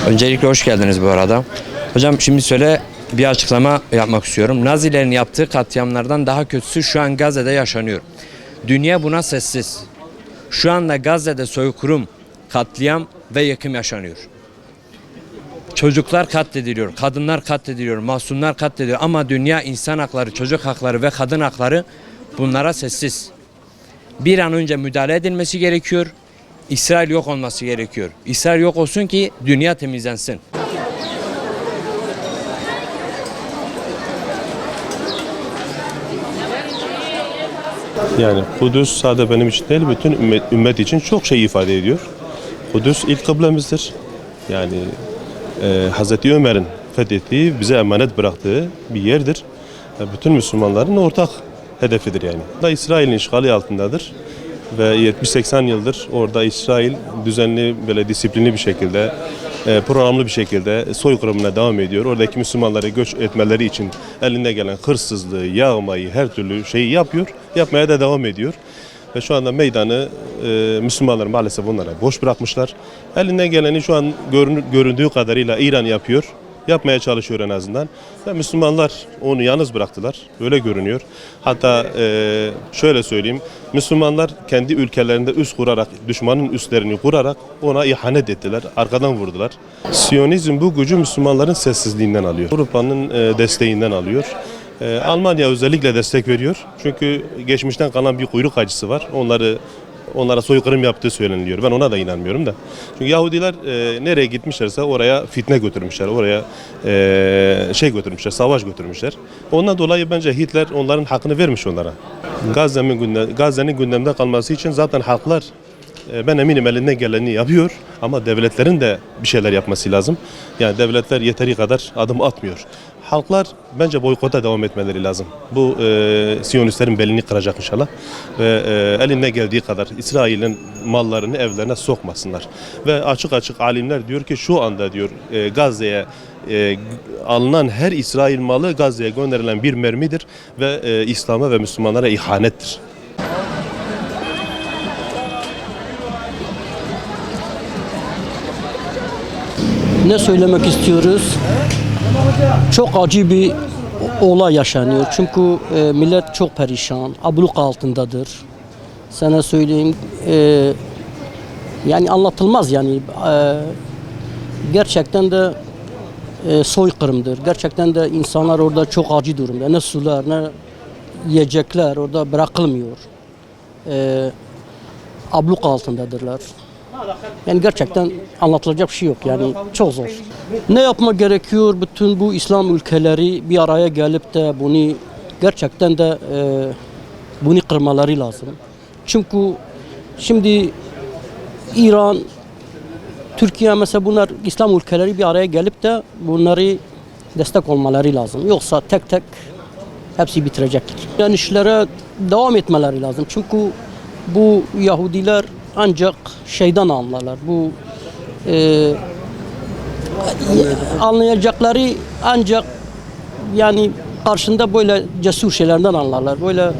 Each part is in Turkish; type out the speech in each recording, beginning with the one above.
Öncelikle hoş geldiniz bu arada. Hocam şimdi bir açıklama yapmak istiyorum. Nazilerin yaptığı katliamlardan daha kötüsü şu an Gazze'de yaşanıyor. Dünya buna sessiz. Şu anda Gazze'de soykırım, katliam ve yıkım yaşanıyor. Çocuklar katlediliyor, kadınlar katlediliyor, masumlar katlediliyor ama dünya insan hakları, çocuk hakları ve kadın hakları bunlara sessiz. Bir an önce müdahale edilmesi gerekiyor. İsrail yok olması gerekiyor. İsrail yok olsun ki dünya temizlensin. Yani Kudüs sadece benim için değil, bütün ümmet için çok şey ifade ediyor. Kudüs ilk kıblemizdir. Yani Hazreti Ömer'in fethettiği, bize emanet bıraktığı bir yerdir. Bütün Müslümanların ortak hedefidir yani. Da İsrail'in işgali altındadır. Ve 70-80 yıldır orada İsrail düzenli, böyle disiplinli bir şekilde, programlı bir şekilde soykırımına devam ediyor. Oradaki Müslümanları göç etmeleri için eline gelen hırsızlığı, yağmayı, her türlü şeyi yapıyor. Yapmaya da devam ediyor. Ve şu anda meydanı Müslümanlar maalesef onlara boş bırakmışlar. Elinden geleni şu an göründüğü kadarıyla İran yapıyor. Yapmaya çalışıyor en azından. Ve Müslümanlar onu yalnız bıraktılar. Böyle görünüyor. Hatta şöyle söyleyeyim. Müslümanlar kendi ülkelerinde üs kurarak, düşmanın üslerini kurarak ona ihanet ettiler. Arkadan vurdular. Siyonizm bu gücü Müslümanların sessizliğinden alıyor. Avrupa'nın desteğinden alıyor. Almanya özellikle destek veriyor. Çünkü geçmişten kalan bir kuyruk acısı var. Onlara soykırım yaptığı söyleniliyor. Ben ona da inanmıyorum da. Çünkü Yahudiler nereye gitmişlerse oraya fitne götürmüşler. Oraya götürmüşler, savaş götürmüşler. Ondan dolayı bence Hitler onların hakkını vermiş onlara. Gazze'nin gündemde kalması için zaten halklar ben eminim elinden geleni yapıyor. Ama devletlerin de bir şeyler yapması lazım. Yani devletler yeteri kadar adım atmıyor. Halklar bence boykota devam etmeleri lazım. Bu Siyonistlerin belini kıracak inşallah. Ve elinden geldiği kadar İsrail'in mallarını evlerine sokmasınlar. Ve açık açık alimler diyor ki şu anda diyor Gazze'ye alınan her İsrail malı Gazze'ye gönderilen bir mermidir. Ve İslam'a ve Müslümanlara ihanettir. Ne söylemek istiyoruz? Çok acı bir olay yaşanıyor. Çünkü millet çok perişan, abluk altındadır. Sana söyleyeyim, yani anlatılmaz yani. Gerçekten de soykırımdır. Gerçekten de insanlar orada çok acı durumda. Ne sular, ne yiyecekler orada bırakılmıyor. Abluk altındadırlar. Yani gerçekten anlatılacak bir şey yok yani çok zor. Ne yapmak gerekiyor? Bütün bu İslam ülkeleri bir araya gelip de bunu gerçekten de bunu kırmaları lazım. Çünkü şimdi İran, Türkiye mesela bunlar İslam ülkeleri bir araya gelip de bunları destek olmaları lazım. Yoksa tek tek hepsi bitirecektir. Yani işlere devam etmeleri lazım. Çünkü bu Yahudiler ancak şeyden anlarlar. Bu anlayacakları ancak yani karşında böyle cesur şeylerden anlarlar. Böyle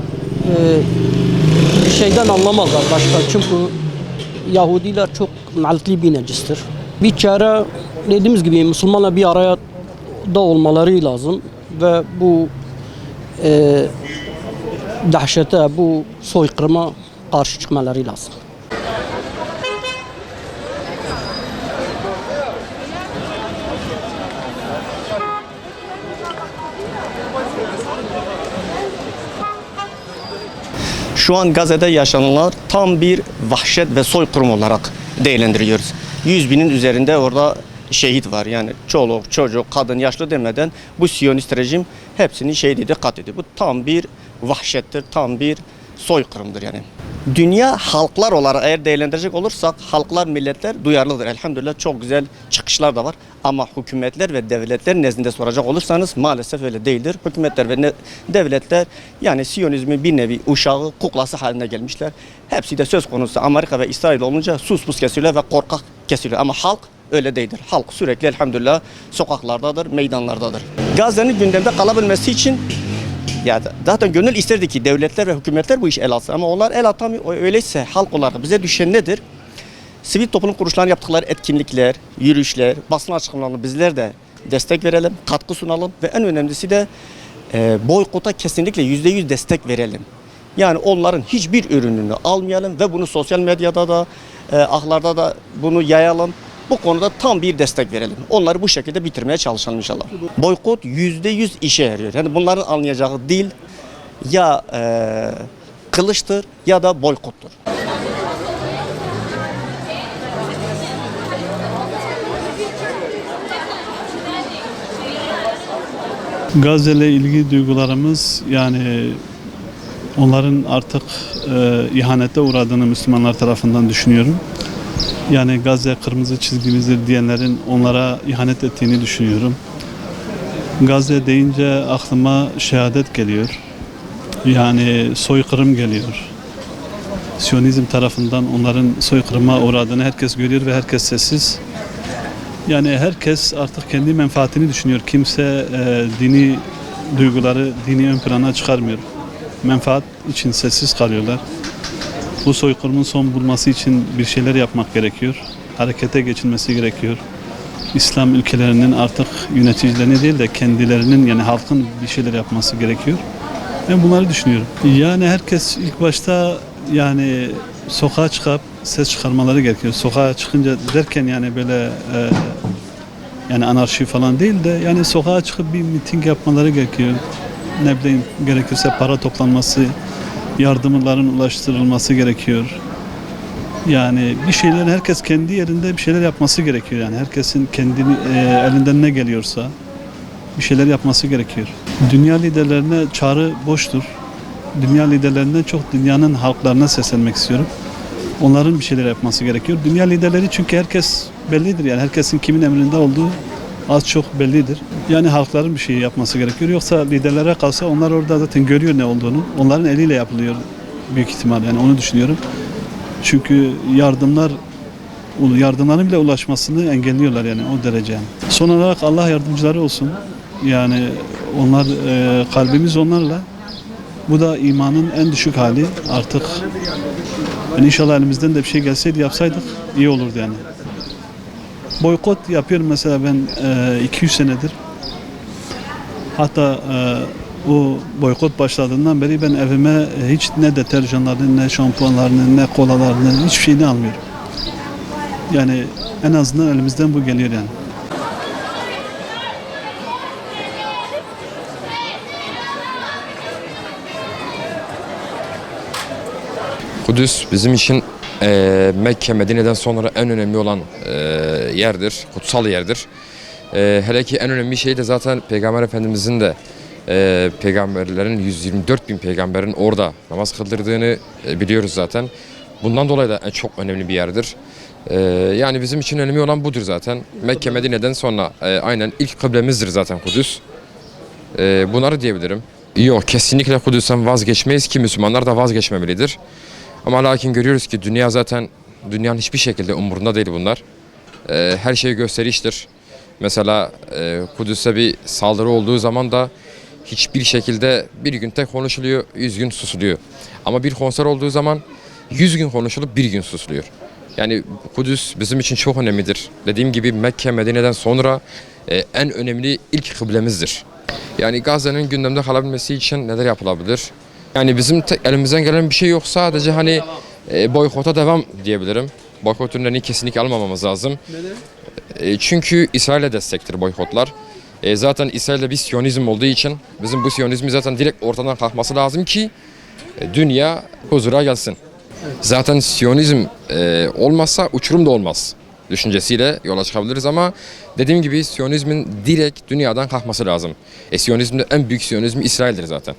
şeyden anlamazlar başka. Çünkü Yahudiler çok maltli bir necistir. Bir çare dediğimiz gibi Müslümanlar bir araya da olmaları lazım ve bu dehşete, bu soykırıma karşı çıkmaları lazım. Şu an Gazze'de yaşananlar tam bir vahşet ve soykırım olarak değerlendiriyoruz. 100 binin üzerinde orada şehit var. Yani çoluk, çocuk, kadın, yaşlı demeden bu Siyonist rejim hepsini şehit edip katlediyor. Bu tam bir vahşettir, tam bir soykırımdır yani. Dünya halklar olarak eğer değerlendirecek olursak halklar, milletler duyarlıdır. Elhamdülillah çok güzel çıkışlar da var. Ama hükümetler ve devletler nezdinde soracak olursanız maalesef öyle değildir. Hükümetler ve devletler yani Siyonizmin bir nevi uşağı, kuklası haline gelmişler. Hepsi de söz konusu Amerika ve İsrail olunca sus pus kesiliyor ve korkak kesiliyor. Ama halk öyle değildir. Halk sürekli elhamdülillah sokaklardadır, meydanlardadır. Gazze'nin gündemde kalabilmesi için ya zaten gönül isterdi ki devletler ve hükümetler bu işi el alsın ama onlar el atamıyor. Öyleyse halk olarak bize düşen nedir? Sivil toplum kuruluşlarının yaptıkları etkinlikler, yürüyüşler, basın açıklamalarına bizler de destek verelim, katkı sunalım ve en önemlisi de boykota kesinlikle %100 destek verelim. Yani onların hiçbir ürününü almayalım ve bunu sosyal medyada da, ahlarda da bunu yayalım. Bu konuda tam bir destek verelim. Onları bu şekilde bitirmeye çalışalım inşallah. Boykot %100 işe yarıyor. Yani bunların anlayacağı dil ya kılıçtır ya da boykottur. Gazze ile ilgili duygularımız yani onların artık ihanete uğradığını Müslümanlar tarafından düşünüyorum. Yani Gazze kırmızı çizgimizdir diyenlerin onlara ihanet ettiğini düşünüyorum. Gazze deyince aklıma şehadet geliyor. Yani soykırım geliyor. Siyonizm tarafından onların soykırıma uğradığını herkes görüyor ve herkes sessiz. Yani herkes artık kendi menfaatini düşünüyor. Kimse dini duyguları, dini ön plana çıkarmıyor. Menfaat için sessiz kalıyorlar. Bu soykırımın son bulması için bir şeyler yapmak gerekiyor. Harekete geçilmesi gerekiyor. İslam ülkelerinin artık yöneticilerini değil de kendilerinin yani halkın bir şeyler yapması gerekiyor. Ben bunları düşünüyorum. Yani herkes ilk başta yani sokağa çıkıp ses çıkarmaları gerekiyor. Sokağa çıkınca derken yani böyle yani anarşi falan değil de yani sokağa çıkıp bir miting yapmaları gerekiyor. Ne bileyim gerekirse para toplanması, yardımların ulaştırılması gerekiyor. Yani bir şeyler herkes kendi yerinde bir şeyler yapması gerekiyor. Yani herkesin kendini elinden ne geliyorsa bir şeyler yapması gerekiyor. Dünya liderlerine çağrı boştur. Dünya liderlerinden çok dünyanın halklarına seslenmek istiyorum. Onların bir şeyler yapması gerekiyor. Dünya liderleri çünkü herkes bellidir yani herkesin kimin emrinde olduğu az çok bellidir. Yani halkların bir şey yapması gerekiyor. Yoksa liderlere kalsa onlar orada zaten görüyor ne olduğunu. Onların eliyle yapılıyor büyük ihtimal yani onu düşünüyorum. Çünkü yardımların bile ulaşmasını engelliyorlar yani o derece. Son olarak Allah yardımcıları olsun. Yani onlar kalbimiz onlarla. Bu da imanın en düşük hali artık. Yani inşallah elimizden de bir şey gelseydi yapsaydık iyi olurdu yani. Boykot yapıyorum mesela ben 200 senedir. Hatta o boykot başladığından beri ben evime hiç ne deterjanlarını, ne şampuanlarını, ne kolalarını hiçbir şeyini almıyorum. Yani en azından elimizden bu geliyor yani. Kudüs bizim için Mekke, Medine'den sonra en önemli olan yerdir, kutsal yerdir. Hele ki en önemli şey de zaten Peygamber Efendimizin de peygamberlerin 124 bin peygamberin orada namaz kıldırdığını biliyoruz zaten. Bundan dolayı da çok önemli bir yerdir. Yani bizim için önemli olan budur zaten. Mekke, Medine'den sonra aynen ilk kıblemizdir zaten Kudüs. Bunları diyebilirim. Yok, kesinlikle Kudüs'ten vazgeçmeyiz ki Müslümanlar da vazgeçmemelidir. Ama lakin görüyoruz ki dünyanın hiçbir şekilde umurunda değil bunlar. Her şey gösteriştir. Mesela Kudüs'e bir saldırı olduğu zaman da hiçbir şekilde bir gün tek konuşuluyor, 100 gün susuluyor. Ama bir konser olduğu zaman 100 gün konuşulup bir gün susuluyor. Yani Kudüs bizim için çok önemlidir. Dediğim gibi Mekke, Medine'den sonra en önemli ilk kıblemizdir. Yani Gazze'nin gündemde kalabilmesi için neler yapılabilir? Yani bizim elimizden gelen bir şey yok. Sadece hani boykota devam diyebilirim. Boykot ürünlerini kesinlikle almamamız lazım. Çünkü İsrail'e destektir boykotlar. Zaten İsrail'de bir Siyonizm olduğu için bizim bu Siyonizmi zaten direkt ortadan kalkması lazım ki dünya huzura gelsin. Zaten Siyonizm olmazsa uçurum da olmaz düşüncesiyle yola çıkabiliriz ama dediğim gibi Siyonizmin direkt dünyadan kalkması lazım. Siyonizmin en büyük Siyonizmi İsrail'dir zaten.